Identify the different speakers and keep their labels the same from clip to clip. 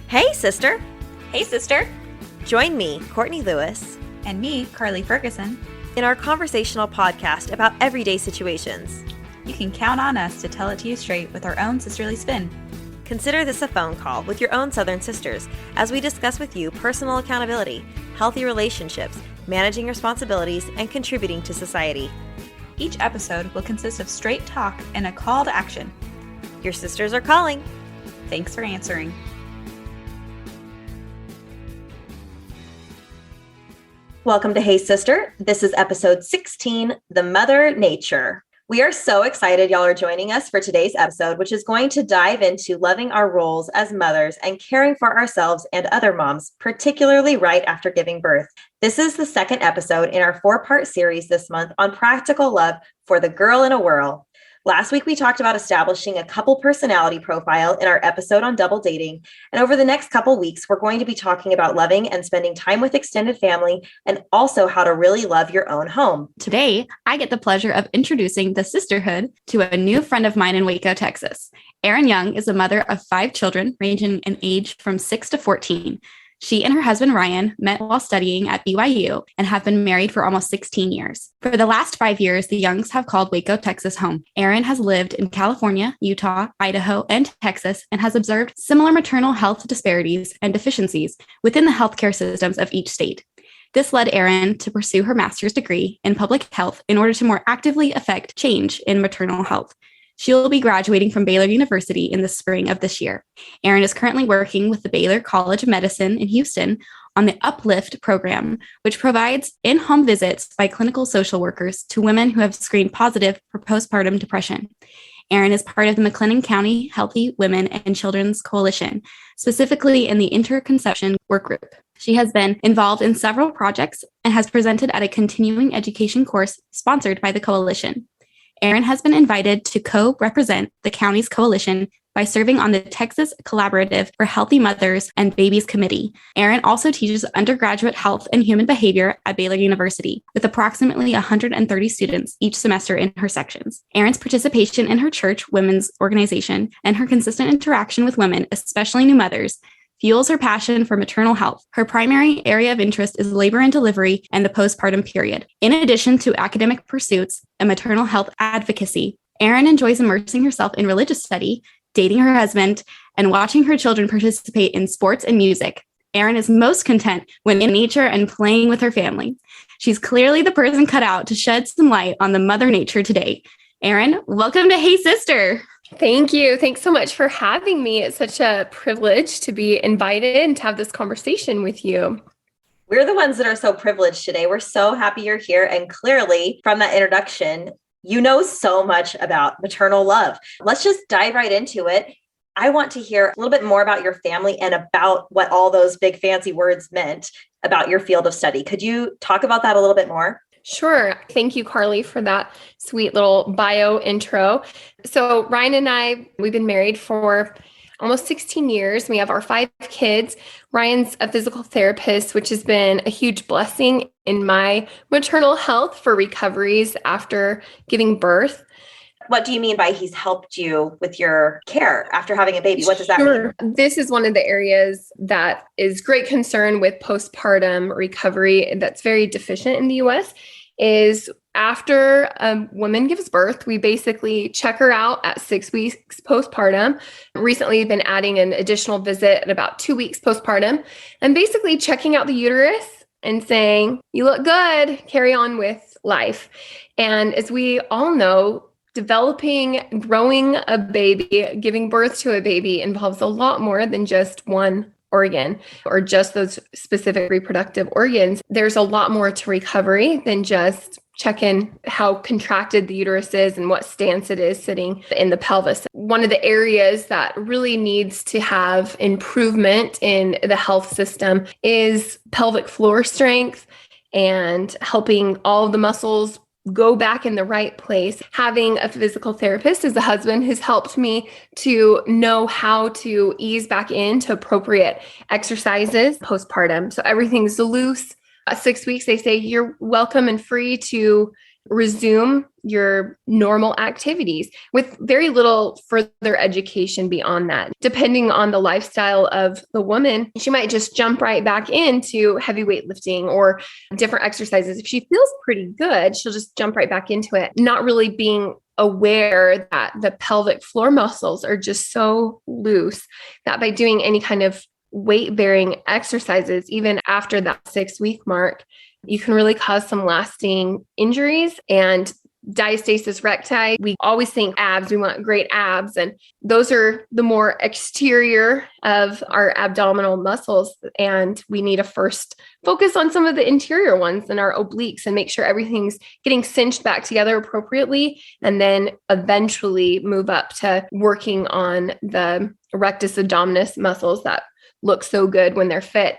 Speaker 1: Hey, sister.
Speaker 2: Hey, sister.
Speaker 1: Join me, Courtney Lewis,
Speaker 2: And me, Carley Ferguson,
Speaker 1: in our conversational podcast about everyday situations.
Speaker 2: You can count on us to tell it to you straight with our own sisterly spin.
Speaker 1: Consider this a phone call with your own Southern sisters as we discuss with you personal accountability, healthy relationships, managing responsibilities, and contributing to society.
Speaker 2: Each episode will consist of straight talk and a call to action.
Speaker 1: Your sisters are calling.
Speaker 2: Thanks for answering.
Speaker 1: Welcome to Hey Sister. This is episode 16, The Mother Nature. We are so excited y'all are joining us for today's episode, which is going to dive into loving our roles as mothers and caring for ourselves and other moms, particularly right after giving birth. This is the second episode in our 4-part series this month on practical love for the girl in a whirl. Last week, we talked about establishing a couple personality profile in our episode on double dating. And over the next couple weeks, we're going to be talking about loving and spending time with extended family and also how to really love your own home.
Speaker 3: Today, I get the pleasure of introducing the sisterhood to a new friend of mine in Waco, Texas. Erin Young is a mother of 5 children ranging in age from 6 to 14. She and her husband, Ryan, met while studying at BYU and have been married for almost 16 years. For the last 5 years, the Youngs have called Waco, Texas home. Erin has lived in California, Utah, Idaho, and Texas, and has observed similar maternal health disparities and deficiencies within the healthcare systems of each state. This led Erin to pursue her master's degree in public health in order to more actively affect change in maternal health. She will be graduating from Baylor University in the spring of this year. Erin is currently working with the Baylor College of Medicine in Houston on the Uplift program, which provides in-home visits by clinical social workers to women who have screened positive for postpartum depression. Erin is part of the McLennan County Healthy Women and Children's Coalition, specifically in the interconception work group. She has been involved in several projects and has presented at a continuing education course sponsored by the coalition. Erin has been invited to co-represent the county's coalition by serving on the Texas Collaborative for Healthy Mothers and Babies Committee. Erin also teaches undergraduate health and human behavior at Baylor University, with approximately 130 students each semester in her sections. Erin's participation in her church women's organization and her consistent interaction with women, especially new mothers, fuels her passion for maternal health. Her primary area of interest is labor and delivery and the postpartum period. In addition to academic pursuits and maternal health advocacy, Erin enjoys immersing herself in religious study, dating her husband, and watching her children participate in sports and music. Erin is most content when in nature and playing with her family. She's clearly the person cut out to shed some light on the mother nature today. Erin, welcome to Hey Sister.
Speaker 4: Thank you. Thanks so much for having me. It's such a privilege to be invited and to have this conversation with you.
Speaker 1: We're the ones that are so privileged today. We're so happy you're here. And clearly, from that introduction, you know so much about maternal love. Let's just dive right into it. I want to hear a little bit more about your family and about what all those big fancy words meant about your field of study. Could you talk about that a little bit more?
Speaker 4: Sure. Thank you, Carly, for that sweet little bio intro. So Ryan and I, we've been married for almost 16 years. We have our 5 kids. Ryan's a physical therapist, which has been a huge blessing in my maternal health for recoveries after giving birth.
Speaker 1: What do you mean by he's helped you with your care after having a baby? What does that mean?
Speaker 4: This is one of the areas that is great concern with postpartum recovery that's very deficient in the U.S. is after a woman gives birth, we basically check her out at 6 weeks postpartum. Recently, we've been adding an additional visit at about 2 weeks postpartum and basically checking out the uterus and saying, you look good, carry on with life. And as we all know, developing, growing a baby, giving birth to a baby involves a lot more than just one organ or just those specific reproductive organs. There's a lot more to recovery than just checking how contracted the uterus is and what stance it is sitting in the pelvis. One of the areas that really needs to have improvement in the health system is pelvic floor strength and helping all of the muscles go back in the right place. Having a physical therapist as a husband has helped me to know how to ease back into appropriate exercises postpartum. So everything's loose. 6 weeks, they say you're welcome and free to resume your normal activities with very little further education beyond that. Depending on the lifestyle of the woman, she might just jump right back into heavy weightlifting or different exercises. If she feels pretty good, she'll just jump right back into it, not really being aware that the pelvic floor muscles are just so loose that by doing any kind of weight-bearing exercises, even after that 6-week mark, you can really cause some lasting injuries. And diastasis recti, we always think abs, we want great abs. And those are the more exterior of our abdominal muscles. And we need to first focus on some of the interior ones and our obliques and make sure everything's getting cinched back together appropriately. And then eventually move up to working on the rectus abdominis muscles that look so good when they're fit.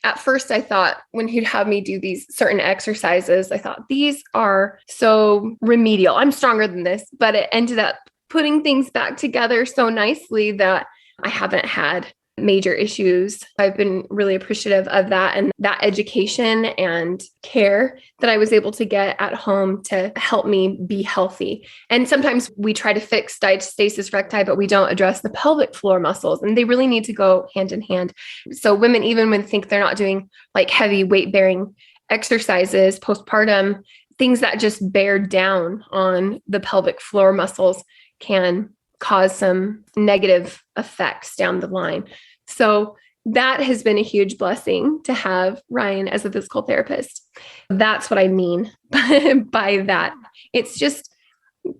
Speaker 4: At first, I thought when he'd have me do these certain exercises, I thought these are so remedial. I'm stronger than this, but it ended up putting things back together so nicely that I haven't had major issues. I've been really appreciative of that and that education and care that I was able to get at home to help me be healthy. And sometimes we try to fix diastasis recti, but we don't address the pelvic floor muscles, and they really need to go hand in hand. So women, even when they think they're not doing like heavy weight-bearing exercises postpartum, things that just bear down on the pelvic floor muscles can cause some negative effects down the line. So that has been a huge blessing to have Ryan as a physical therapist. That's what I mean by that. It's just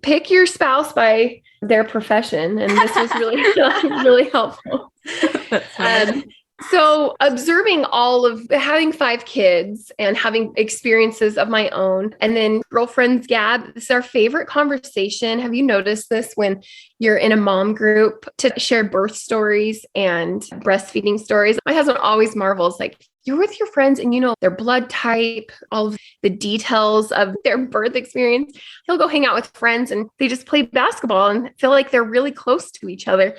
Speaker 4: pick your spouse by their profession. And this was really, really helpful. So observing all of having 5 kids and having experiences of my own, and then girlfriends gab, this is our favorite conversation. Have you noticed this when you're in a mom group to share birth stories and breastfeeding stories? My husband always marvels, like, you're with your friends and you know their blood type, all of the details of their birth experience. He'll go hang out with friends and they just play basketball and feel like they're really close to each other.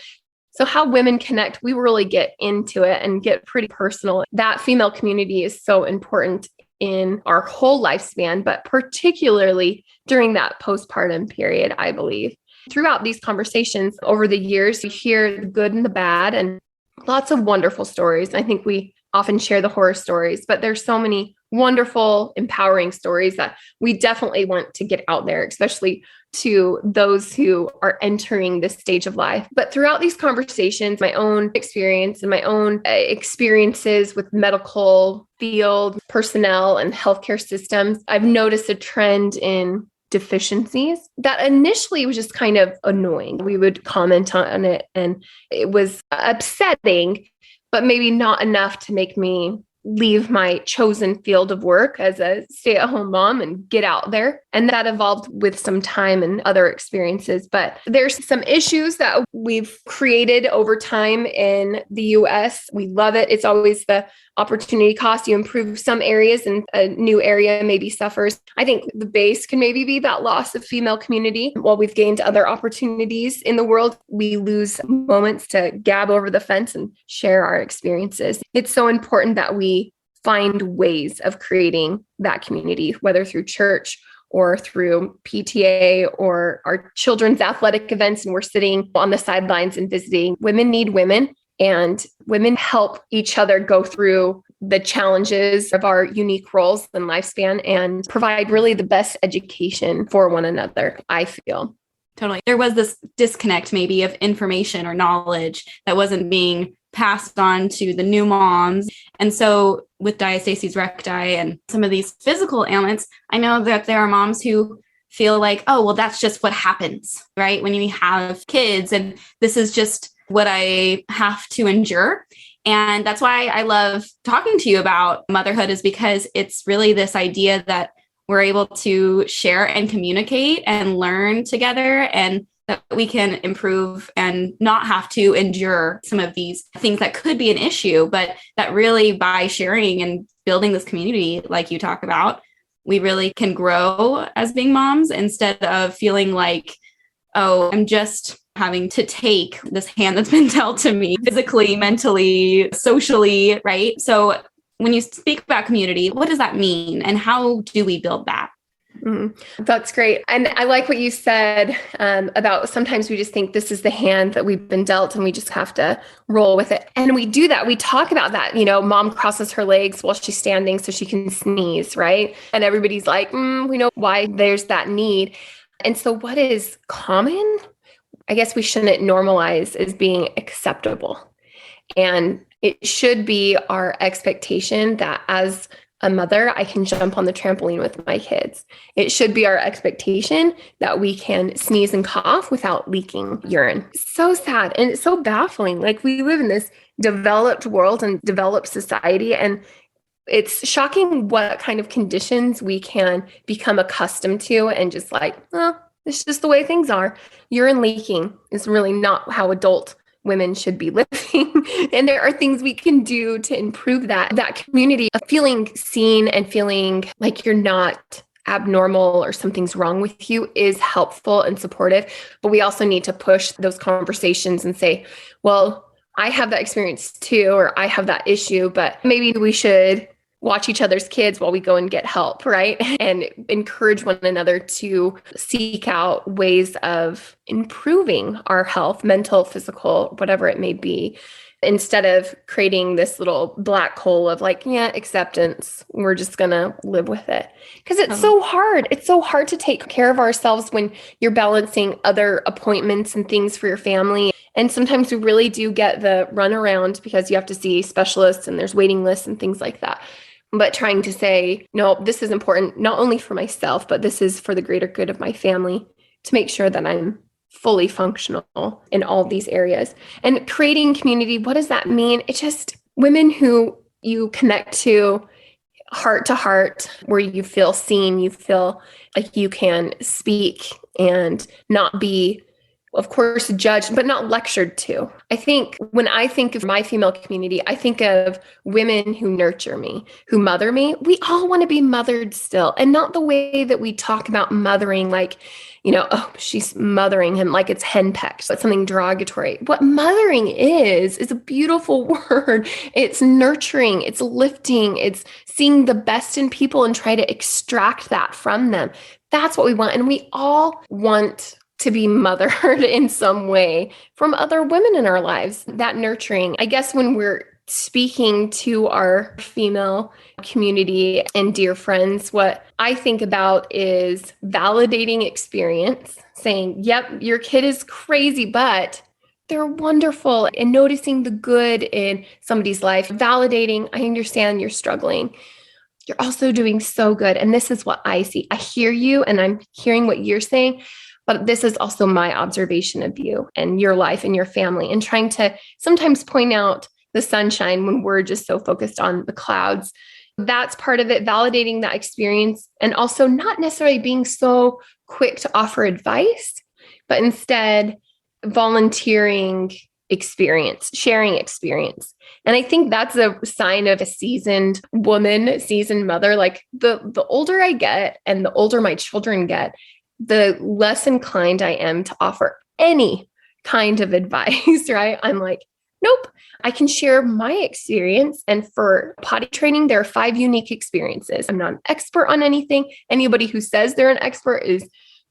Speaker 4: So how women connect, we really get into it and get pretty personal. That female community is so important in our whole lifespan, but particularly during that postpartum period, I believe. Throughout these conversations over the years, you hear the good and the bad and lots of wonderful stories. I think we often share the horror stories, but there's so many wonderful, empowering stories that we definitely want to get out there, especially to those who are entering this stage of life. But throughout these conversations, my own experience and my own experiences with medical field personnel and healthcare systems, I've noticed a trend in deficiencies that initially was just kind of annoying. We would comment on it and it was upsetting, but maybe not enough to make me leave my chosen field of work as a stay-at-home mom and get out there. And that evolved with some time and other experiences. But there's some issues that we've created over time in the US. We love it. It's always the opportunity cost. You improve some areas and a new area maybe suffers. I think the base can maybe be that loss of female community. While we've gained other opportunities in the world, we lose moments to gab over the fence and share our experiences. It's so important that we find ways of creating that community, whether through church or through PTA or our children's athletic events, and we're sitting on the sidelines and visiting. Women need women, and women help each other go through the challenges of our unique roles and lifespan and provide really the best education for one another, I feel.
Speaker 3: Totally. There was this disconnect maybe of information or knowledge that wasn't being passed on to the new moms. And so with diastases recti and some of these physical ailments, I know that there are moms who feel like, oh, well, that's just what happens, right? When you have kids, and this is just what I have to endure. And that's why I love talking to you about motherhood, is because it's really this idea that we're able to share and communicate and learn together, and that we can improve and not have to endure some of these things that could be an issue, but that really by sharing and building this community, like you talk about, we really can grow as being moms instead of feeling like, oh, I'm just having to take this hand that's been dealt to me physically, mentally, socially, right? So when you speak about community, what does that mean and how do we build that?
Speaker 4: That's great. And I like what you said about sometimes we just think this is the hand that we've been dealt and we just have to roll with it. And we do that. We talk about that, mom crosses her legs while she's standing so she can sneeze, right? And everybody's like, we know why there's that need. And so what is common, I guess we shouldn't normalize as being acceptable. And it should be our expectation that as a mother, I can jump on the trampoline with my kids. It should be our expectation that we can sneeze and cough without leaking urine. So sad. And it's so baffling. Like, we live in this developed world and developed society, and it's shocking what kind of conditions we can become accustomed to and just like, it's just the way things are. Urine leaking is really not how adult women should be living. And there are things we can do to improve that community of feeling seen and feeling like you're not abnormal or something's wrong with you is helpful and supportive. But we also need to push those conversations and say, well, I have that experience too, or I have that issue, but maybe we should watch each other's kids while we go and get help, right? And encourage one another to seek out ways of improving our health, mental, physical, whatever it may be, instead of creating this little black hole of like, acceptance. We're just going to live with it. Because it's so hard. It's so hard to take care of ourselves when you're balancing other appointments and things for your family. And sometimes we really do get the runaround because you have to see specialists and there's waiting lists and things like that. But trying to say, no, this is important, not only for myself, but this is for the greater good of my family, to make sure that I'm fully functional in all these areas. And creating community, what does that mean? It's just women who you connect to heart, where you feel seen, you feel like you can speak and not be, of course, judged, but not lectured to. I think when I think of my female community, I think of women who nurture me, who mother me. We all want to be mothered still, and not the way that we talk about mothering, like, she's mothering him like it's henpecked, but something derogatory. What mothering is a beautiful word. It's nurturing, it's lifting, it's seeing the best in people and try to extract that from them. That's what we want. And we all want to be mothered in some way from other women in our lives, that nurturing. I guess when we're speaking to our female community and dear friends, what I think about is validating experience, saying, yep, your kid is crazy, but they're wonderful, and noticing the good in somebody's life, validating, I understand you're struggling. You're also doing so good. And this is what I see. I hear you and I'm hearing what you're saying. But this is also my observation of you and your life and your family, and trying to sometimes point out the sunshine when we're just so focused on the clouds. That's part of it, validating that experience, and also not necessarily being so quick to offer advice, but instead volunteering experience, sharing experience. And I think that's a sign of a seasoned woman, seasoned mother. Like the older I get and the older my children get, the less inclined I am to offer any kind of advice, right? I'm like, nope, I can share my experience. And for potty training, there are 5 unique experiences. I'm not an expert on anything. Anybody who says they're an expert is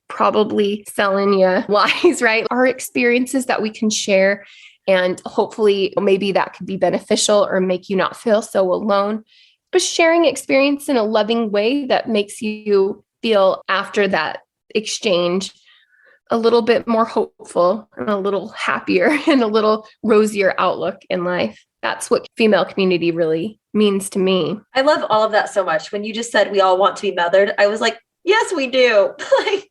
Speaker 4: probably selling you lies, right? Our experiences that we can share, and hopefully maybe that could be beneficial or make you not feel so alone. But sharing experience in a loving way that makes you feel after that exchange a little bit more hopeful and a little happier and a little rosier outlook in life. That's what female community really means to me.
Speaker 1: I love all of that so much. When you just said we all want to be mothered, I was like, yes, we do.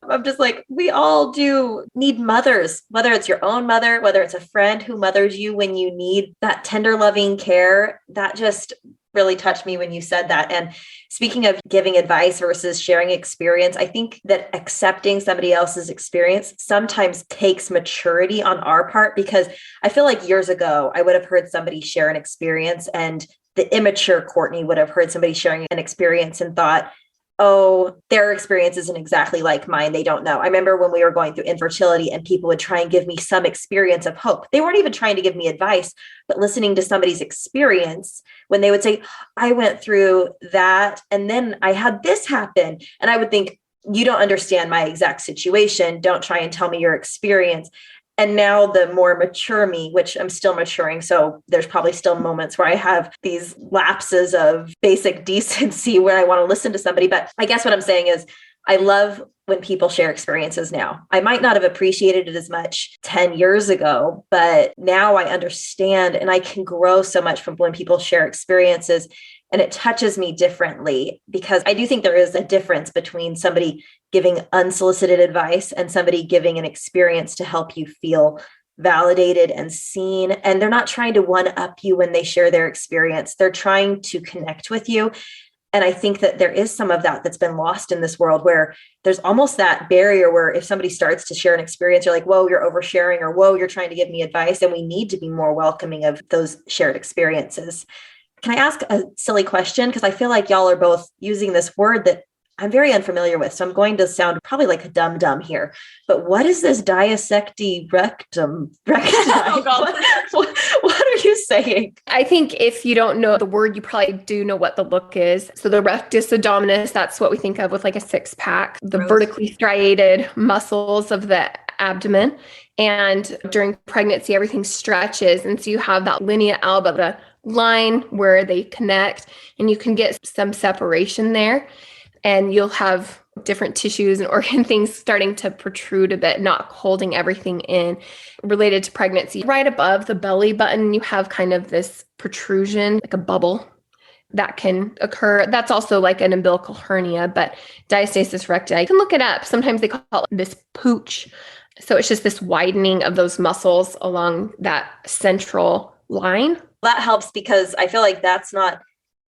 Speaker 1: I'm just like, we all do need mothers, whether it's your own mother, whether it's a friend who mothers you when you need that tender, loving care. That just really touched me when you said that. And speaking of giving advice versus sharing experience, I think that accepting somebody else's experience sometimes takes maturity on our part, because I feel like years ago, I would have heard somebody share an experience, and the immature Courtney would have heard somebody sharing an experience and thought, oh, their experience isn't exactly like mine. They don't know. I remember when we were going through infertility and people would try and give me some experience of hope. They weren't even trying to give me advice, but listening to somebody's experience, when they would say, I went through that and then I had this happen. And I would think, you don't understand my exact situation. Don't try and tell me your experience. And now the more mature me, which I'm still maturing, so there's probably still moments where I have these lapses of basic decency where I want to listen to somebody. But I guess what I'm saying is I love when people share experiences now. I might not have appreciated it as much 10 years ago, but now I understand and I can grow so much from when people share experiences. And it touches me differently because I do think there is a difference between somebody giving unsolicited advice and somebody giving an experience to help you feel validated and seen. And they're not trying to one up you when they share their experience. They're trying to connect with you. And I think that there is some of that that's been lost in this world where there's almost that barrier where if somebody starts to share an experience, you're like, whoa, you're oversharing, or whoa, you're trying to give me advice. And we need to be more welcoming of those shared experiences. Can I ask a silly question? Because I feel like y'all are both using this word that I'm very unfamiliar with. So I'm going to sound probably like a dumb here. But what is this diasecti rectum? Oh God. What are you saying?
Speaker 4: I think if you don't know the word, you probably do know what the look is. So the rectus abdominis, that's what we think of with like a six pack, the vertically striated muscles of the abdomen. And during pregnancy, everything stretches. And so you have that linea alba, the line where they connect, and you can get some separation there. And you'll have different tissues and organ things starting to protrude a bit, not holding everything in. Related to pregnancy, right above the belly button, you have kind of this protrusion, like a bubble that can occur. That's also like an umbilical hernia, but diastasis recti, you can look it up. Sometimes they call it this pooch. So it's just this widening of those muscles along that central line.
Speaker 1: That helps because I feel like that's not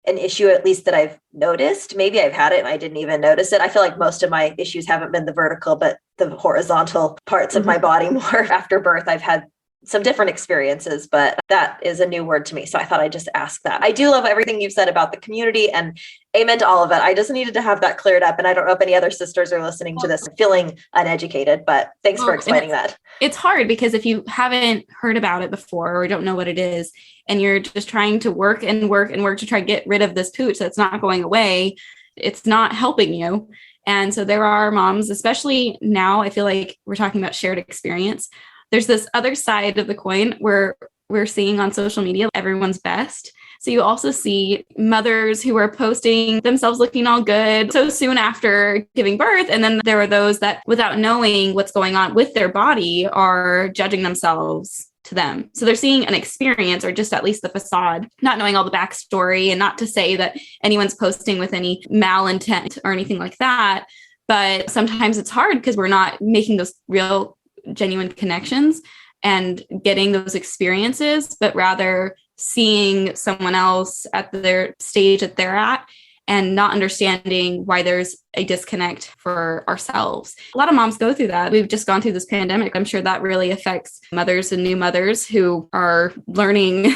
Speaker 1: an issue, at least that I've noticed. Maybe I've had it and I didn't even notice it. I feel like most of my issues haven't been the vertical, but the horizontal parts of my body more. After birth, I've had some different experiences, but that is a new word to me. So I thought I'd just ask that. I do love everything you've said about the community and amen to all of it. I just needed to have that cleared up. And I don't know if any other sisters are listening to this feeling uneducated, but thanks for explaining that.
Speaker 3: It's hard because if you haven't heard about it before or don't know what it is, and you're just trying to work to try to get rid of this pooch that's not going away, it's not helping you. And so there are moms, especially now, I feel like we're talking about shared experience. There's this other side of the coin where we're seeing on social media everyone's best. So you also see mothers who are posting themselves looking all good so soon after giving birth. And then there are those that, without knowing what's going on with their body, are judging themselves to them. So they're seeing an experience, or just at least the facade, not knowing all the backstory. And not to say that anyone's posting with any malintent or anything like that. But sometimes it's hard because we're not making those real genuine connections and getting those experiences, but rather seeing someone else at their stage that they're at and not understanding why there's a disconnect for ourselves. A lot of moms go through that. We've just gone through this pandemic. I'm sure that really affects mothers and new mothers who are learning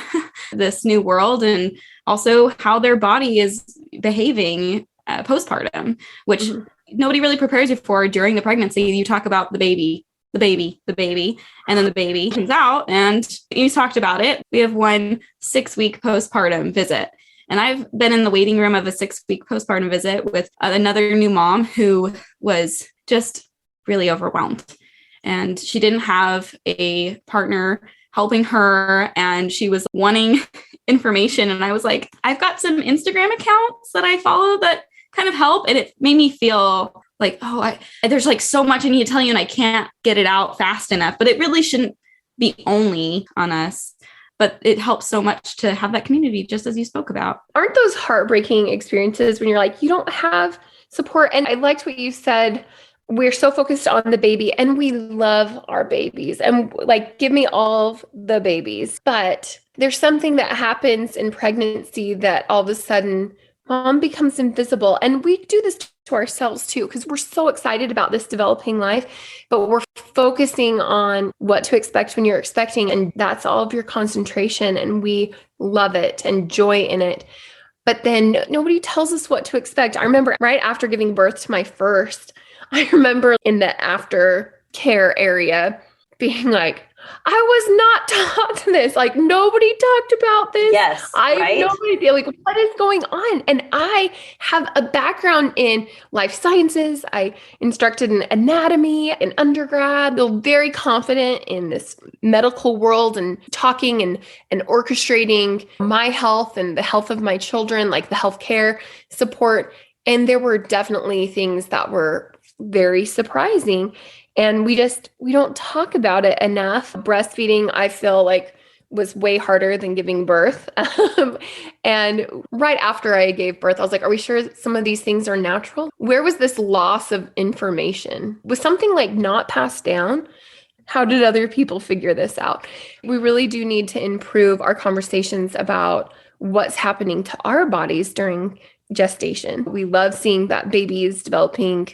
Speaker 3: this new world, and also how their body is behaving postpartum, which nobody really prepares you for during the pregnancy. You talk about the baby, and then the baby comes out, and you talked about it. We have 1 6-week postpartum visit. And I've been in the waiting room of a 6-week postpartum visit with another new mom who was just really overwhelmed. And she didn't have a partner helping her, and she was wanting information. And I was like, I've got some Instagram accounts that I follow that kind of help. And it made me feel like, there's like so much I need to tell you and I can't get it out fast enough. But it really shouldn't be only on us. But it helps so much to have that community, just as you spoke about.
Speaker 4: Aren't those heartbreaking experiences when you're like, you don't have support? And I liked what you said. We're so focused on the baby and we love our babies and like, give me all the babies. But there's something that happens in pregnancy that all of a sudden mom becomes invisible. And we do this to ourselves too, because we're so excited about this developing life, but we're focusing on what to expect when you're expecting. And that's all of your concentration. And we love it and joy in it. But then nobody tells us what to expect. I remember right after giving birth to my first, I remember in the aftercare area being like, I was not taught this. Like nobody talked about this.
Speaker 1: Yes,
Speaker 4: I
Speaker 1: right?
Speaker 4: have no idea like what is going on. And I have a background in life sciences. I instructed in anatomy in undergrad. Feel very confident in this medical world and talking and orchestrating my health and the health of my children, like the healthcare support. And there were definitely things that were very surprising. And we don't talk about it enough. Breastfeeding, I feel like, was way harder than giving birth. And right after I gave birth, I was like, are we sure some of these things are natural? Where was this loss of information? Was something like not passed down? How did other people figure this out? We really do need to improve our conversations about what's happening to our bodies during gestation. We love seeing that babies developing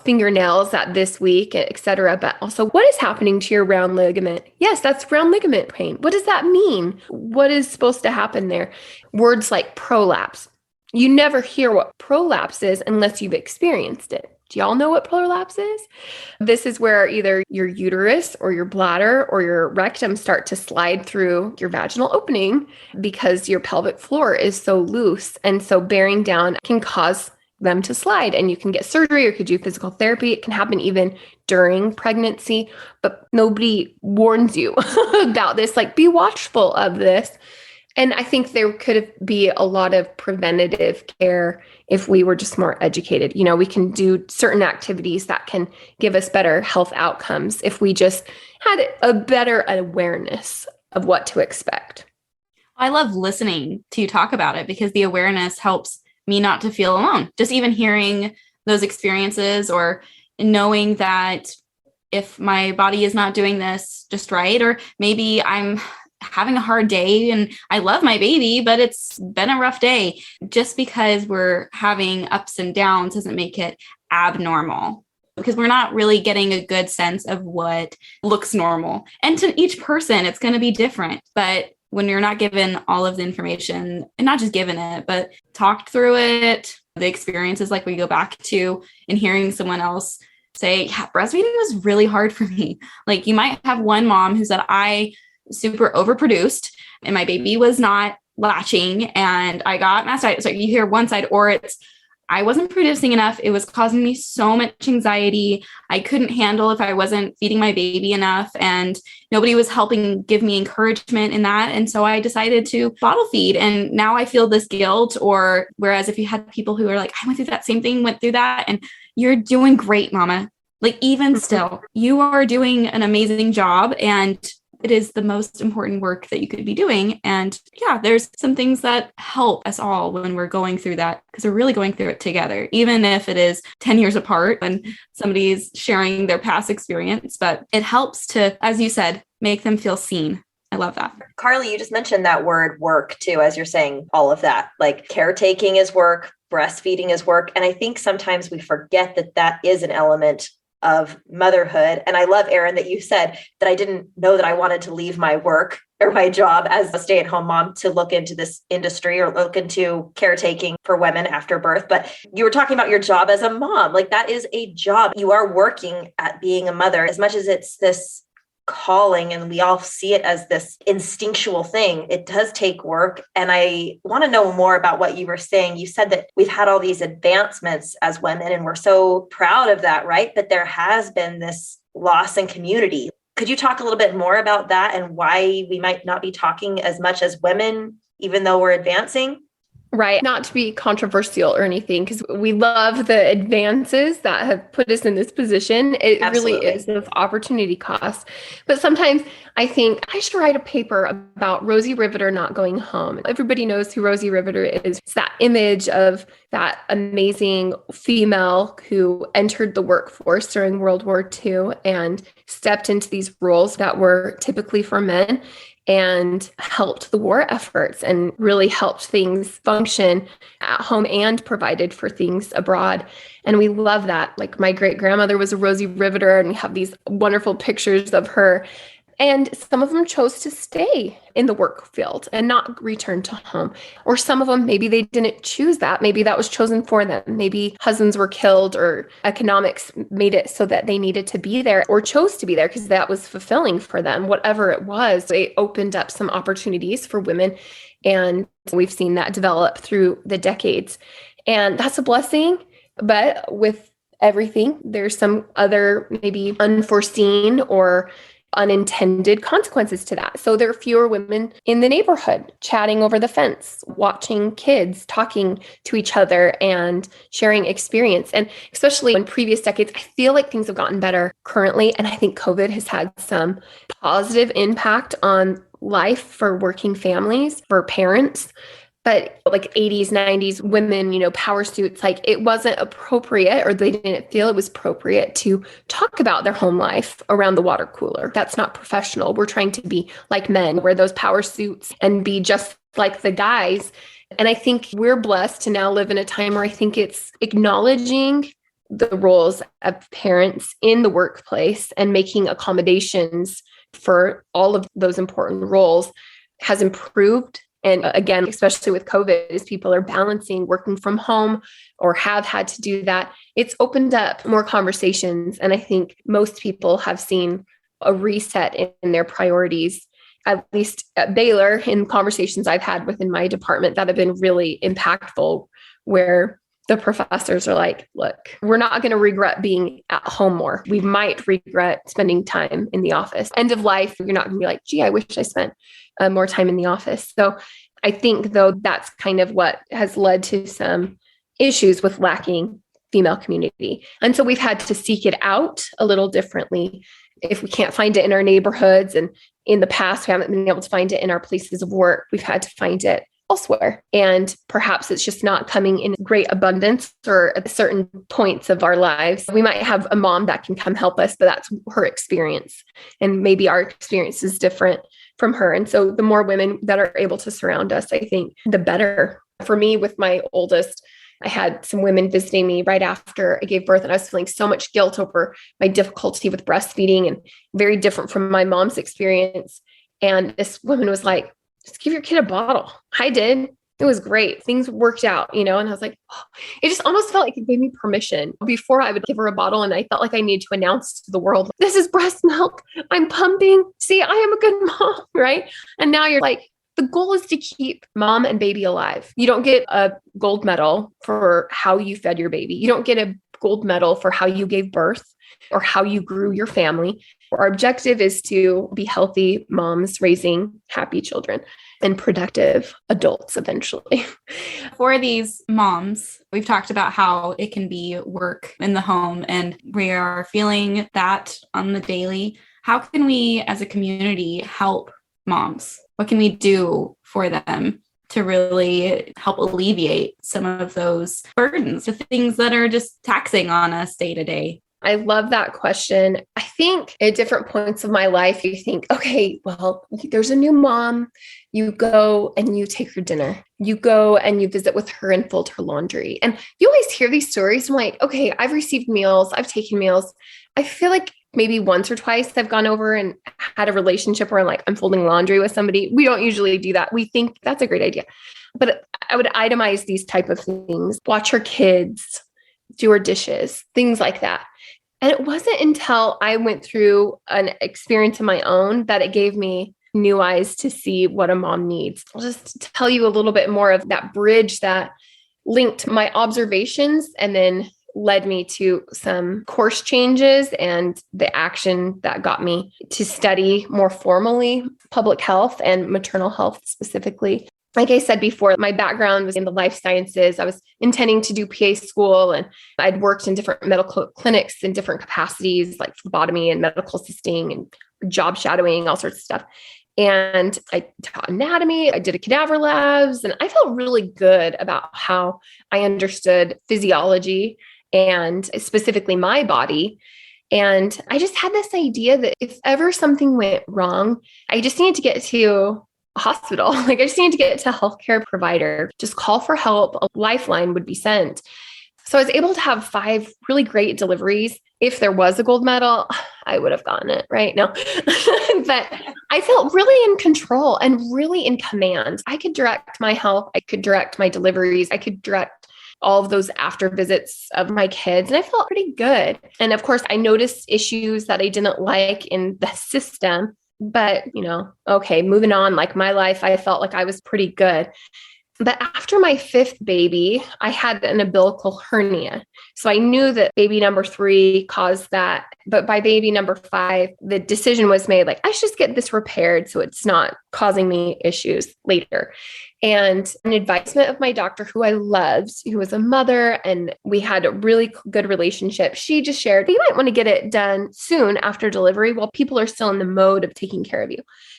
Speaker 4: fingernails at this week, etc. But also, what is happening to your round ligament? Yes, that's round ligament pain. What does that mean? What is supposed to happen there? Words like prolapse. You never hear what prolapse is unless you've experienced it. Do y'all know what prolapse is? This is where either your uterus or your bladder or your rectum start to slide through your vaginal opening because your pelvic floor is so loose. And so bearing down can cause them to slide, and you can get surgery or could do physical therapy. It can happen even during pregnancy, but nobody warns you about this. Like, be watchful of this. And I think there could be a lot of preventative care if we were just more educated. You know, we can do certain activities that can give us better health outcomes if we just had a better awareness of what to expect.
Speaker 3: I love listening to you talk about it because the awareness helps me not to feel alone. Just even hearing those experiences or knowing that if my body is not doing this just right, or maybe I'm having a hard day and I love my baby, but it's been a rough day. Just because we're having ups and downs doesn't make it abnormal, because we're not really getting a good sense of what looks normal. And to each person, it's going to be different. But when you're not given all of the information, and not just given it, but talked through it, the experiences like we go back to, and hearing someone else say, yeah, breastfeeding was really hard for me. Like, you might have one mom who said, I super overproduced and my baby was not latching and I got mastitis. So you hear one side, or it's, I wasn't producing enough. It was causing me so much anxiety. I couldn't handle if I wasn't feeding my baby enough, and nobody was helping give me encouragement in that. And so I decided to bottle feed, and now I feel this guilt. Or whereas if you had people who are like, I went through that same thing, went through that, and you're doing great, mama. Like, even still, you are doing an amazing job, and it is the most important work that you could be doing. And yeah, there's some things that help us all when we're going through that, because we're really going through it together, even if it is 10 years apart and somebody's sharing their past experience. But it helps to, as you said, make them feel seen. I love that.
Speaker 1: Carley, you just mentioned that word work too, as you're saying all of that. Like, caretaking is work, breastfeeding is work. And I think sometimes we forget that that is an element of motherhood. And I love, Erin, that you said that I didn't know that I wanted to leave my work or my job as a stay-at-home mom to look into this industry or look into caretaking for women after birth. But you were talking about your job as a mom. Like, that is a job. You are working at being a mother. As much as it's this calling and we all see it as this instinctual thing, it does take work. And I want to know more about what you were saying. You said that we've had all these advancements as women and we're so proud of that, right? But there has been this loss in community. Could you talk a little bit more about that and why we might not be talking as much as women, even though we're advancing?
Speaker 4: Right. Not to be controversial or anything, because we love the advances that have put us in this position. It
Speaker 1: Absolutely.
Speaker 4: really is this opportunity cost. But sometimes I think I should write a paper about Rosie Riveter not going home. Everybody knows who Rosie Riveter is. It's that image of that amazing female who entered the workforce during World War II and stepped into these roles that were typically for men, and helped the war efforts and really helped things function at home and provided for things abroad. And we love that. Like, my great grandmother was a Rosie Riveter, and we have these wonderful pictures of her. And some of them chose to stay in the work field and not return to home. Or some of them, maybe they didn't choose that. Maybe that was chosen for them. Maybe husbands were killed or economics made it so that they needed to be there or chose to be there because that was fulfilling for them. Whatever it was, it opened up some opportunities for women. And we've seen that develop through the decades. And that's a blessing. But with everything, there's some other maybe unforeseen or unintended consequences to that. So there are fewer women in the neighborhood chatting over the fence, watching kids, talking to each other and sharing experience. And especially in previous decades, I feel like things have gotten better currently. And I think COVID has had some positive impact on life for working families, for parents. But like 80s, 90s women, power suits, like it wasn't appropriate or they didn't feel it was appropriate to talk about their home life around the water cooler. That's not professional. We're trying to be like men, wear those power suits and be just like the guys. And I think we're blessed to now live in a time where I think it's acknowledging the roles of parents in the workplace and making accommodations for all of those important roles has improved. And again, especially with COVID, as people are balancing working from home or have had to do that, it's opened up more conversations. And I think most people have seen a reset in their priorities, at least at Baylor, in conversations I've had within my department that have been really impactful, where the professors are like, look, we're not going to regret being at home more. We might regret spending time in the office. End of life, you're not going to be like, gee, I wish I spent more time in the office. So I think, though, that's kind of what has led to some issues with lacking female community. And so we've had to seek it out a little differently. If we can't find it in our neighborhoods, and in the past, we haven't been able to find it in our places of work, we've had to find it elsewhere. And perhaps it's just not coming in great abundance or at certain points of our lives. We might have a mom that can come help us, but that's her experience. And maybe our experience is different from her. And so the more women that are able to surround us, I think the better. For me, with my oldest, I had some women visiting me right after I gave birth, and I was feeling so much guilt over my difficulty with breastfeeding and very different from my mom's experience. And this woman was like, just give your kid a bottle. I did. It was great. Things worked out, and I was like, oh, it just almost felt like it gave me permission. Before I would give her a bottle and I felt like I needed to announce to the world, this is breast milk. I'm pumping. See, I am a good mom, right? And now you're like, the goal is to keep mom and baby alive. You don't get a gold medal for how you fed your baby. You don't get a gold medal for how you gave birth or how you grew your family. Our objective is to be healthy moms raising happy children and productive adults eventually.
Speaker 3: For these moms, we've talked about how it can be work in the home and we are feeling that on the daily. How can we as a community help moms? What can we do for them to really help alleviate some of those burdens, the things that are just taxing on us day to day?
Speaker 4: I love that question. I think at different points of my life, you think, okay, well, there's a new mom. You go and you take her dinner. You go and you visit with her and fold her laundry. And you always hear these stories. I'm like, okay, I've received meals. I've taken meals. I feel like maybe once or twice I've gone over and had a relationship where I'm folding laundry with somebody. We don't usually do that. We think that's a great idea. But I would itemize these type of things, watch her kids, do her dishes, things like that. And it wasn't until I went through an experience of my own that it gave me new eyes to see what a mom needs. I'll just tell you a little bit more of that bridge that linked my observations and then led me to some course changes and the action that got me to study more formally public health and maternal health specifically. Like I said before, my background was in the life sciences. I was intending to do PA school, and I'd worked in different medical clinics in different capacities, like phlebotomy and medical assisting and job shadowing, all sorts of stuff. And I taught anatomy, I did a cadaver labs, and I felt really good about how I understood physiology and specifically my body. And I just had this idea that if ever something went wrong, I just needed to get to a hospital. I just needed to get to a healthcare provider, just call for help. A lifeline would be sent. So I was able to have 5 really great deliveries. If there was a gold medal, I would have gotten it, right? No, but I felt really in control and really in command. I could direct my health. I could direct my deliveries. I could direct all of those after visits of my kids. And I felt pretty good. And of course, I noticed issues that I didn't like in the system, but okay, moving on, like my life, I felt like I was pretty good. But after my 5th baby, I had an umbilical hernia. So I knew that baby number 3 caused that. But by baby number 5, the decision was made, like, I should just get this repaired so it's not causing me issues later. And an advisement of my doctor, who I loved, who was a mother, and we had a really good relationship. She just shared, you might want to get it done soon after delivery while people are still in the mode of taking care of you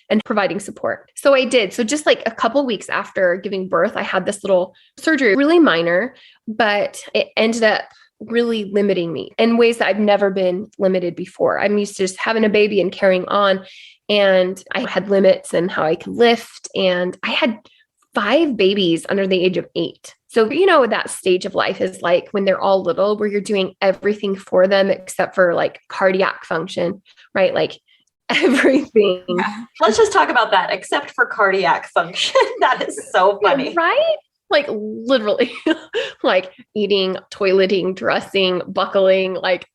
Speaker 4: and providing support. So I did. So just like a couple weeks after giving birth, I had this little surgery, really minor, but it ended up really limiting me in ways that I've never been limited before. I'm used to just having a baby and carrying on. And I had limits in how I could lift. And I had 5 babies under the age of 8. So, what that stage of life is like when they're all little, where you're doing everything for them except for like cardiac function, right? Like everything.
Speaker 1: Yeah. Let's just talk about that, except for cardiac function. That is so funny.
Speaker 4: Right? Like literally like eating, toileting, dressing, buckling, like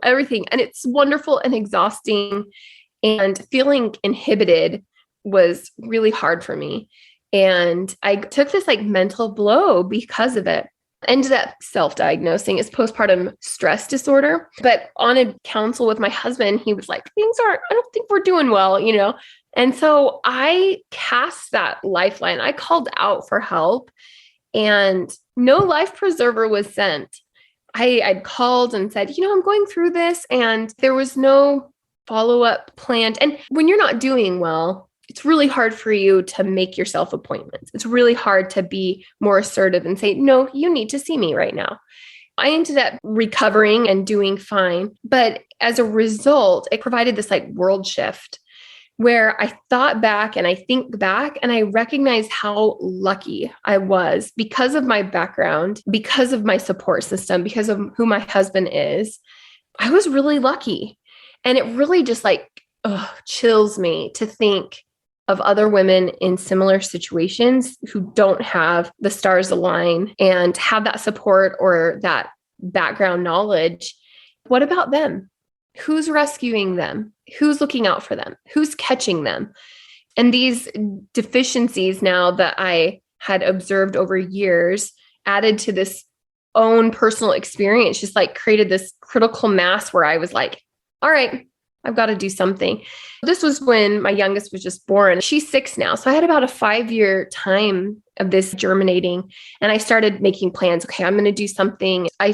Speaker 4: everything. And it's wonderful and exhausting, and feeling inhibited was really hard for me. And I took this like mental blow because of it. Ended up self-diagnosing as postpartum stress disorder. But on a counsel with my husband, he was like, I don't think we're doing well, And so I cast that lifeline. I called out for help, and no life preserver was sent. I'd called and said, I'm going through this, and there was no follow-up planned. And when you're not doing well, it's really hard for you to make yourself appointments. It's really hard to be more assertive and say, no, you need to see me right now. I ended up recovering and doing fine. But as a result, it provided this like world shift where I thought back and I think back and I recognize how lucky I was because of my background, because of my support system, because of who my husband is. I was really lucky. And it really just like chills me to think of other women in similar situations who don't have the stars align and have that support or that background knowledge. What about them? Who's rescuing them? Who's looking out for them? Who's catching them? And these deficiencies now that I had observed over years added to this own personal experience, just like created this critical mass where I was like, all right, I've got to do something. This was when my youngest was just born. She's 6 now. So I had about a 5-year time of this germinating. And I started making plans. Okay, I'm going to do something. I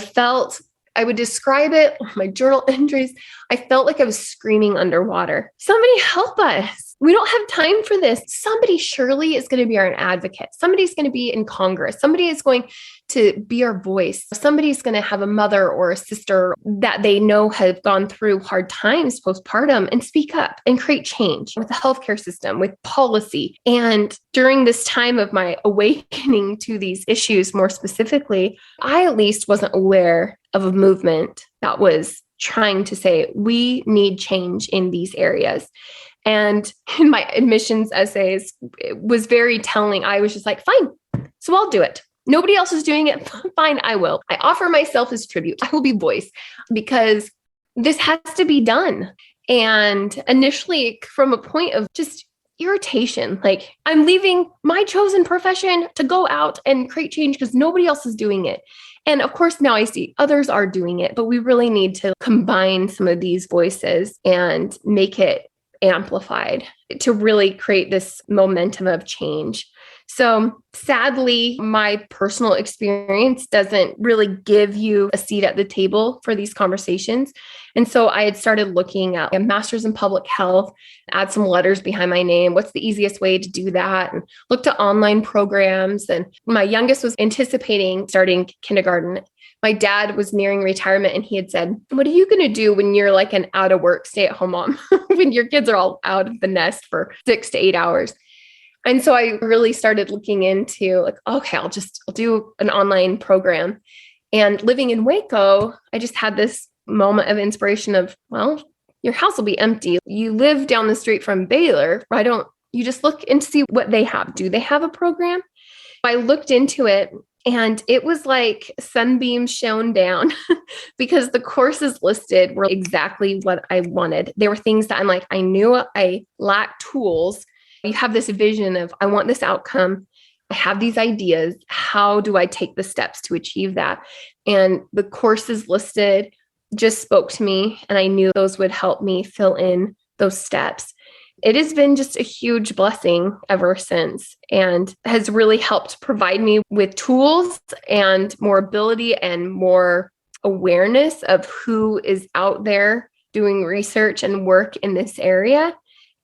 Speaker 4: would describe it, my journal entries. I felt like I was screaming underwater. Somebody help us. We don't have time for this. Somebody surely is going to be our advocate. Somebody's going to be in Congress. Somebody is going to be our voice. Somebody's going to have a mother or a sister that they know have gone through hard times postpartum and speak up and create change with the healthcare system, with policy. And during this time of my awakening to these issues more specifically, I at least wasn't aware of a movement that was trying to say, we need change in these areas. And in my admissions essays, it was very telling. I was just like, fine, so I'll do it. Nobody else is doing it. Fine, I will. I offer myself as tribute. I will be voice because this has to be done. And initially from a point of just irritation, like I'm leaving my chosen profession to go out and create change because nobody else is doing it. And of course, now I see others are doing it, but we really need to combine some of these voices and make it amplified to really create this momentum of change. So sadly, my personal experience doesn't really give you a seat at the table for these conversations. And so I had started looking at a master's in public health, add some letters behind my name. What's the easiest way to do that? And looked at online programs. And my youngest was anticipating starting kindergarten. My dad was nearing retirement and he had said, what are you going to do when you're like an out of work stay-at-home mom, when your kids are all out of the nest for 6 to 8 hours? And so I really started looking into like, okay, I'll do an online program. And living in Waco, I just had this moment of inspiration of, well, your house will be empty. You live down the street from Baylor. Why don't you just look and see what they have? Do they have a program? I looked into it and it was like sunbeams shone down because the courses listed were exactly what I wanted. There were things that I'm like, I knew I lacked tools. You have this vision of, I want this outcome. I have these ideas. How do I take the steps to achieve that? And the courses listed just spoke to me, and I knew those would help me fill in those steps. It has been just a huge blessing ever since, and has really helped provide me with tools and more ability and more awareness of who is out there doing research and work in this area.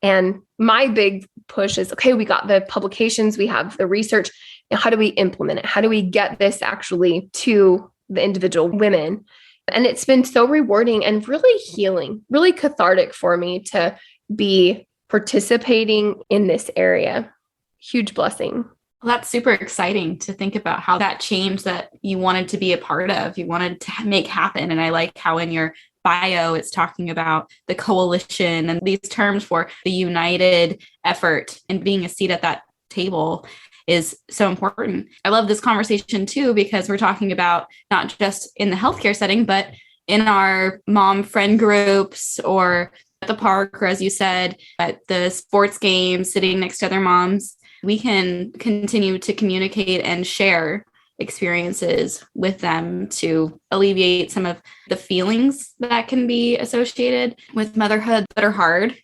Speaker 4: And my big push is, okay, we got the publications, we have the research. Now, how do we implement it? How do we get this actually to the individual women? And it's been so rewarding and really healing, really cathartic for me to be participating in this area. Huge blessing.
Speaker 3: Well, that's super exciting to think about how that change that you wanted to be a part of, you wanted to make happen. And I like how in your bio, it's talking about the coalition and these terms for the united effort, and being a seat at that table is so important. I love this conversation too, because we're talking about not just in the healthcare setting, but in our mom friend groups or at the park, or as you said, at the sports games, sitting next to other moms. We can continue to communicate and share experiences with them to alleviate some of the feelings that can be associated with motherhood that are hard,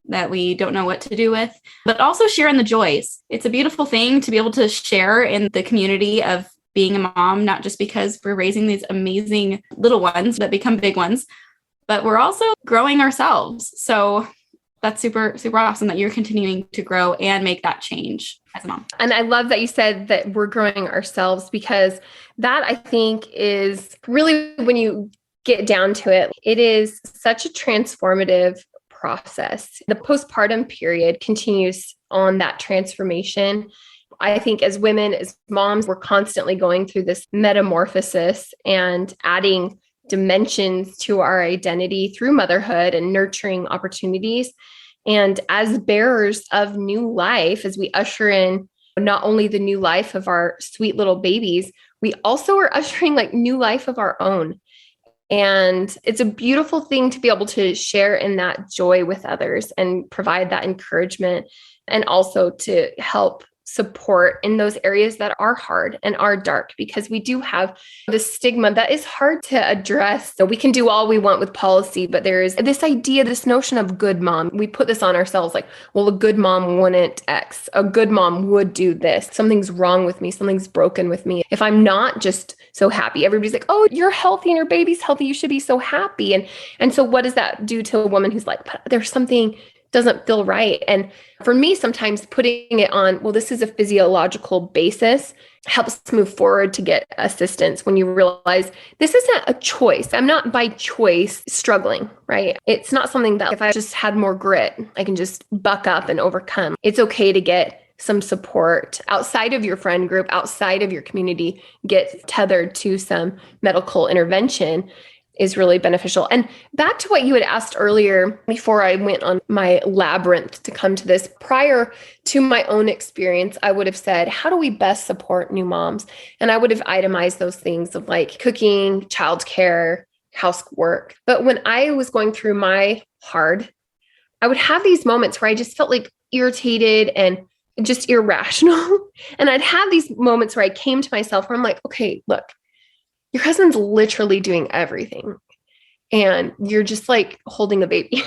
Speaker 3: that we don't know what to do with, but also share in the joys. It's a beautiful thing to be able to share in the community of being a mom, not just because we're raising these amazing little ones that become big ones, but we're also growing ourselves. So that's super, super awesome that you're continuing to grow and make that change as a mom.
Speaker 4: And I love that you said that we're growing ourselves, because that, I think, is really, when you get down to it, it is such a transformative process. The postpartum period continues on that transformation. I think as women, as moms, we're constantly going through this metamorphosis and adding dimensions to our identity through motherhood and nurturing opportunities. And as bearers of new life, as we usher in not only the new life of our sweet little babies, we also are ushering like new life of our own. And it's a beautiful thing to be able to share in that joy with others and provide that encouragement, and also to help support in those areas that are hard and are dark, because we do have this stigma that is hard to address. So we can do all we want with policy, but there is this idea, this notion of good mom. We put this on ourselves like, well, a good mom wouldn't X. A good mom would do this. Something's wrong with me. Something's broken with me. If I'm not just so happy, everybody's like, oh, you're healthy and your baby's healthy. You should be so happy. And so what does that do to a woman who's like, but there's something doesn't feel right? And for me, sometimes putting it on, well, this is a physiological basis, helps move forward to get assistance when you realize this isn't a choice. I'm not by choice struggling, right? It's not something that if I just had more grit, I can just buck up and overcome. It's okay to get some support outside of your friend group, outside of your community, get tethered to some medical intervention is really beneficial. And back to what you had asked earlier, before I went on my labyrinth to come to this, prior to my own experience, I would have said, how do we best support new moms? And I would have itemized those things of like cooking, childcare, housework. But when I was going through my hard, I would have these moments where I just felt like irritated and just irrational. And I'd have these moments where I came to myself where I'm like, okay, look, your husband's literally doing everything, and you're just like holding a baby.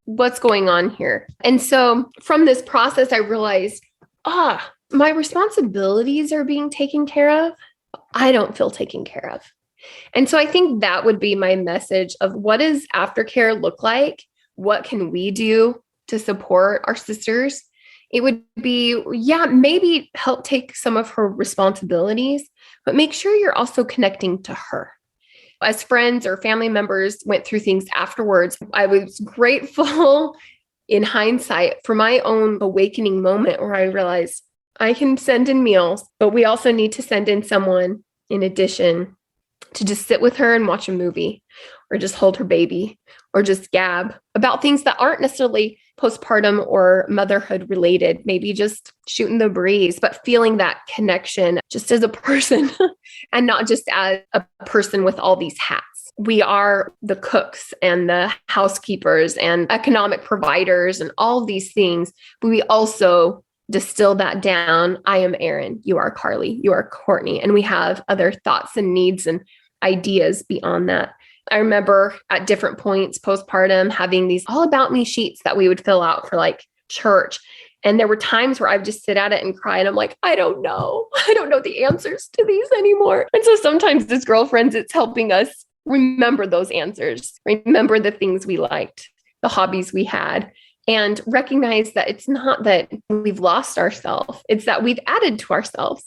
Speaker 4: What's going on here? And so from this process, I realized, my responsibilities are being taken care of. I don't feel taken care of. And so I think that would be my message of what does aftercare look like? What can we do to support our sisters? It would be, maybe help take some of her responsibilities, but make sure you're also connecting to her. As friends or family members went through things afterwards, I was grateful in hindsight for my own awakening moment where I realized I can send in meals, but we also need to send in someone in addition to just sit with her and watch a movie, or just hold her baby, or just gab about things that aren't necessarily postpartum or motherhood related, maybe just shooting the breeze, but feeling that connection just as a person and not just as a person with all these hats. We are the cooks and the housekeepers and economic providers and all of these things, but we also distill that down. I am Erin, you are Carley, you are Courtney, and we have other thoughts and needs and ideas beyond that. I remember at different points postpartum having these all about me sheets that we would fill out for like church. And there were times where I would just sit at it and cry. And I'm like, I don't know. I don't know the answers to these anymore. And so sometimes as girlfriends, it's helping us remember those answers, remember the things we liked, the hobbies we had, and recognize that it's not that we've lost ourselves. It's that we've added to ourselves.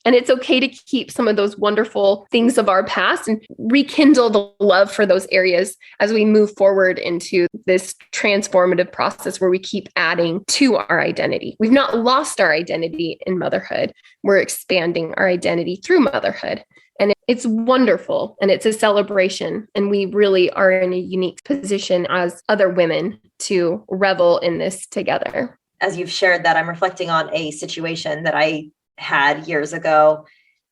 Speaker 4: And it's okay to keep some of those wonderful things of our past and rekindle the love for those areas as we move forward into this transformative process where we keep adding to our identity. We've not lost our identity in motherhood. We're expanding our identity through motherhood. And it's wonderful and it's a celebration. And we really are in a unique position as other women to revel in this together.
Speaker 1: As you've shared that, I'm reflecting on a situation that I had years ago.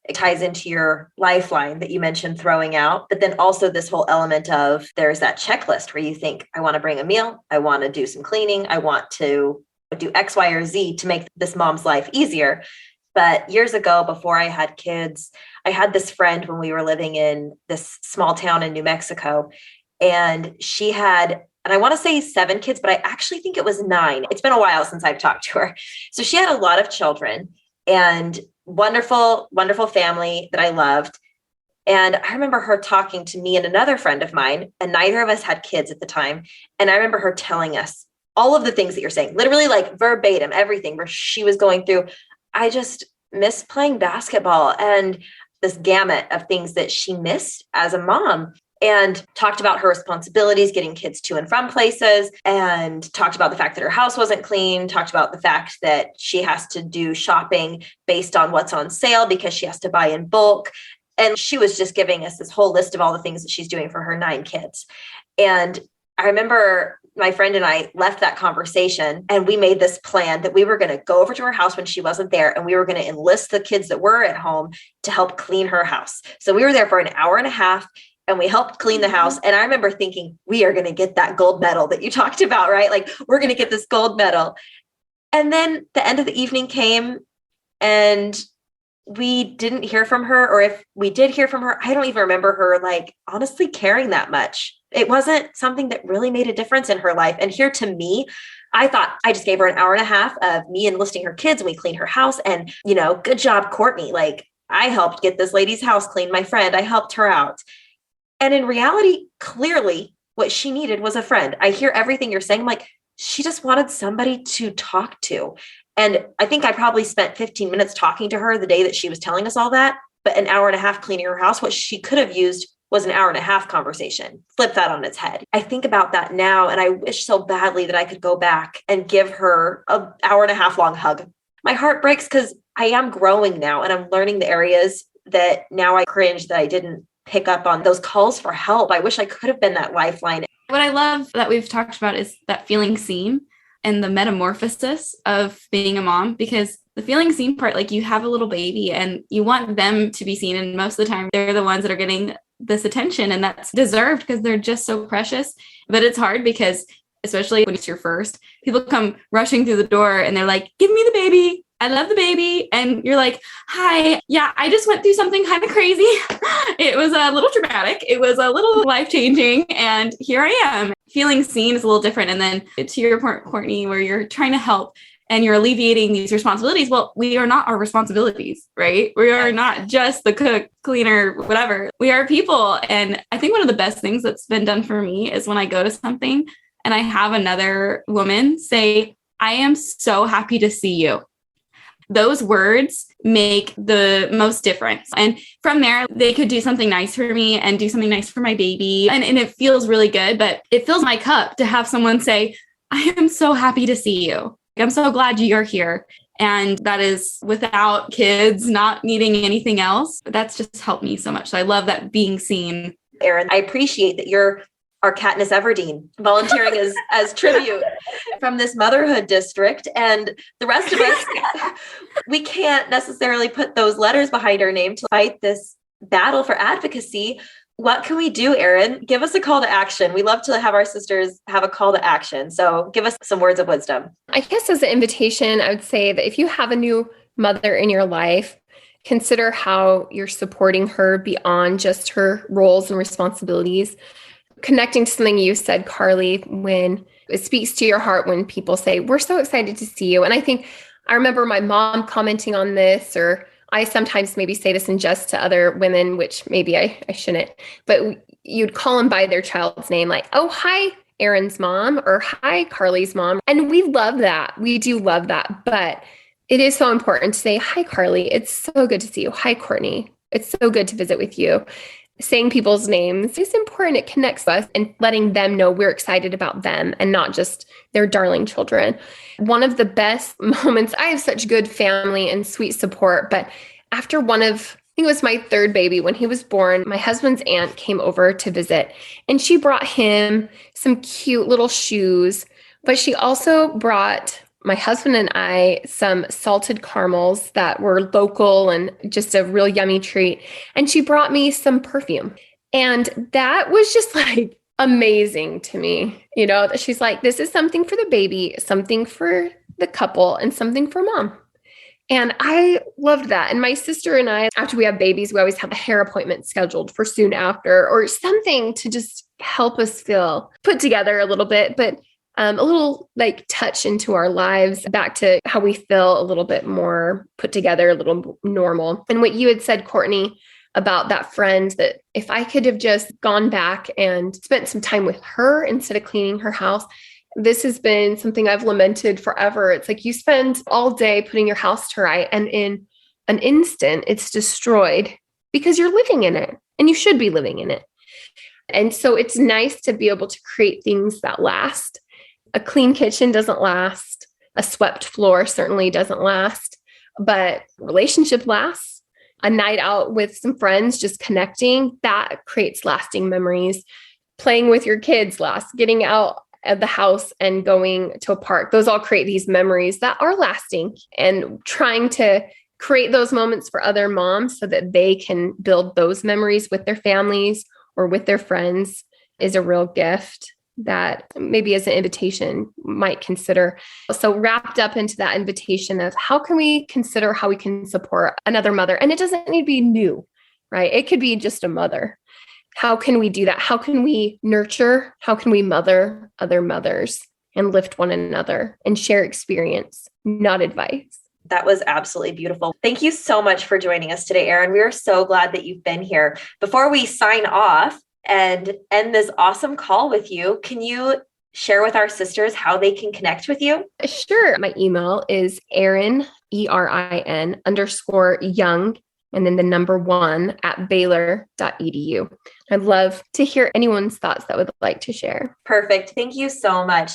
Speaker 1: It ties into your lifeline that you mentioned throwing out, but then also this whole element of there's that checklist where you think, I want to bring a meal, I want to do some cleaning, I want to do X, Y, or Z to make this mom's life easier. But years ago, before I had kids, I had this friend when we were living in this small town in New Mexico, and she had, and I want to say 7 kids, but I actually think it was 9. It's been a while since I've talked to her. So she had a lot of children and wonderful, wonderful family that I loved. And I remember her talking to me and another friend of mine, and neither of us had kids at the time. And I remember her telling us all of the things that you're saying, literally like verbatim, everything where she was going through. I just miss playing basketball and this gamut of things that she missed as a mom, and talked about her responsibilities, getting kids to and from places, and talked about the fact that her house wasn't clean, talked about the fact that she has to do shopping based on what's on sale because she has to buy in bulk. And she was just giving us this whole list of all the things that she's doing for her 9 kids. And I remember my friend and I left that conversation and we made this plan that we were going to go over to her house when she wasn't there, and we were going to enlist the kids that were at home to help clean her house. So we were there for an hour and a half and we helped clean the house. And I remember thinking, we are going to get that gold medal that you talked about, right? Like, we're going to get this gold medal. And then the end of the evening came and we didn't hear from her, or if we did hear from her, I don't even remember her like honestly caring that much. It wasn't something that really made a difference in her life. And here to me, I thought I just gave her an hour and a half of me enlisting her kids and we cleaned her house. And, you know, good job, Courtney. Like, I helped get this lady's house clean. My friend, I helped her out. And in reality, clearly what she needed was a friend. I hear everything you're saying. I'm like, she just wanted somebody to talk to. And I think I probably spent 15 minutes talking to her the day that she was telling us all that, but an hour and a half cleaning her house, what she could have used was an hour and a half conversation. Flip that on its head. I think about that now, and I wish so badly that I could go back and give her an hour and a half long hug. My heart breaks because I am growing now and I'm learning the areas that now I cringe that I didn't pick up on, those calls for help. I wish I could have been that lifeline.
Speaker 3: What I love that we've talked about is that feeling seen and the metamorphosis of being a mom, because the feeling seen part, like, you have a little baby and you want them to be seen. And most of the time they're the ones that are getting this attention, and that's deserved because they're just so precious. But it's hard because, especially when it's your first, people come rushing through the door and they're like, give me the baby. I love the baby. And you're like, hi, yeah, I just went through something kind of crazy. It was a little traumatic. It was a little life-changing. And here I am. Feeling seen is a little different. And then to your point, Courtney, where you're trying to help and you're alleviating these responsibilities. Well, we are not our responsibilities, right? We are not just the cook, cleaner, whatever. We are people. And I think one of the best things that's been done for me is when I go to something and I have another woman say, I am so happy to see you. Those words make the most difference. And from there, they could do something nice for me and do something nice for my baby. And it feels really good, but it fills my cup to have someone say, I am so happy to see you. I'm so glad you're here. And that is without kids, not needing anything else. That's just helped me so much. So I love that being seen.
Speaker 1: Erin, I appreciate that you're our Katniss Everdeen volunteering as tribute from this motherhood district. And the rest of us, we can't necessarily put those letters behind our name to fight this battle for advocacy. What can we do, Erin? Give us a call to action. We love to have our sisters have a call to action. So give us some words of wisdom.
Speaker 4: I guess as an invitation, I would say that if you have a new mother in your life, consider how you're supporting her beyond just her roles and responsibilities. Connecting to something you said, Carley, when it speaks to your heart when people say, we're so excited to see you. And I remember my mom commenting on this, or I sometimes maybe say this in jest to other women, which maybe I shouldn't, but you'd call them by their child's name, like, oh, hi, Erin's mom, or hi, Carley's mom. And we love that. We do love that. But it is so important to say, hi, Carley. It's so good to see you. Hi, Courtney. It's so good to visit with you. Saying people's names is important. It connects us and letting them know we're excited about them and not just their darling children. One of the best moments, I have such good family and sweet support, but after I think it was my third baby, when he was born, my husband's aunt came over to visit and she brought him some cute little shoes, but she also brought my husband and I some salted caramels that were local and just a real yummy treat. And she brought me some perfume. And that was just like amazing to me, that she's like, this is something for the baby, something for the couple, and something for mom. And I loved that. And my sister and I, after we have babies, we always have a hair appointment scheduled for soon after, or something to just help us feel put together a little bit. But a little like touch into our lives, back to how we feel a little bit more put together, a little normal. And what you had said, Courtney, about that friend, that if I could have just gone back and spent some time with her instead of cleaning her house, this has been something I've lamented forever. It's like you spend all day putting your house to right, and in an instant it's destroyed because you're living in it and you should be living in it. And so it's nice to be able to create things that last. A clean kitchen doesn't last. A swept floor certainly doesn't last, but relationship lasts. A night out with some friends, just connecting, that creates lasting memories. Playing with your kids lasts. Getting out of the house and going to a park, those all create these memories that are lasting. And trying to create those moments for other moms so that they can build those memories with their families or with their friends is a real gift that maybe as an invitation might consider. So wrapped up into that invitation of how can we consider how we can support another mother? And it doesn't need to be new, right? It could be just a mother. How can we do that? How can we nurture? How can we mother other mothers and lift one another and share experience, not advice?
Speaker 1: That was absolutely beautiful. Thank you so much for joining us today, Erin. We are so glad that you've been here. Before we sign off and end this awesome call with you, can you share with our sisters how they can connect with you?
Speaker 4: Sure. My email is Erin, ERIN _Young, and then the number 1 at Baylor.edu. I'd love to hear anyone's thoughts that would like to share.
Speaker 1: Perfect. Thank you so much.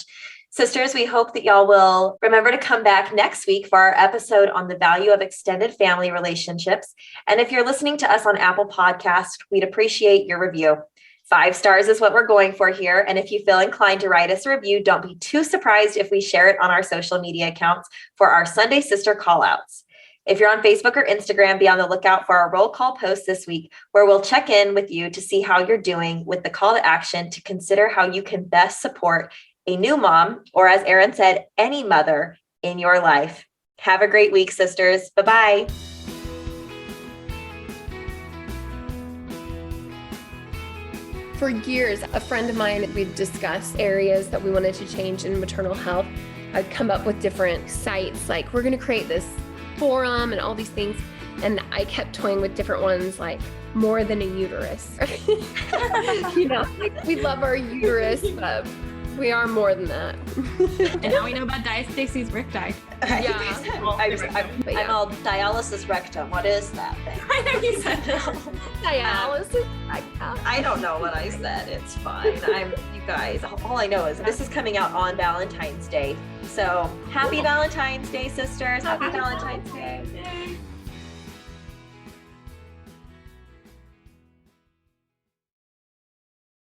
Speaker 1: Sisters, we hope that y'all will remember to come back next week for our episode on the value of extended family relationships. And if you're listening to us on Apple Podcast, we'd appreciate your review. 5 stars is what we're going for here. And if you feel inclined to write us a review, don't be too surprised if we share it on our social media accounts for our Sunday Sister callouts. If you're on Facebook or Instagram, be on the lookout for our roll call post this week, where we'll check in with you to see how you're doing with the call to action to consider how you can best support a new mom, or as Erin said, any mother in your life. Have a great week, sisters. Bye-bye.
Speaker 4: For years, a friend of mine, we'd discuss areas that we wanted to change in maternal health. I'd come up with different sites, like we're going to create this forum and all these things. And I kept toying with different ones, like more than a uterus. Like we love our uterus, but we are more than that.
Speaker 3: And now we know about Diastases recti.
Speaker 1: Yeah. I'm all dialysis rectum. What is that thing?
Speaker 3: I know you said
Speaker 4: dialysis rectum.
Speaker 1: I don't know what I said. It's fine. You guys, all I know is this is coming out on Valentine's Day. So happy Valentine's Day, sisters. Happy Valentine's Day.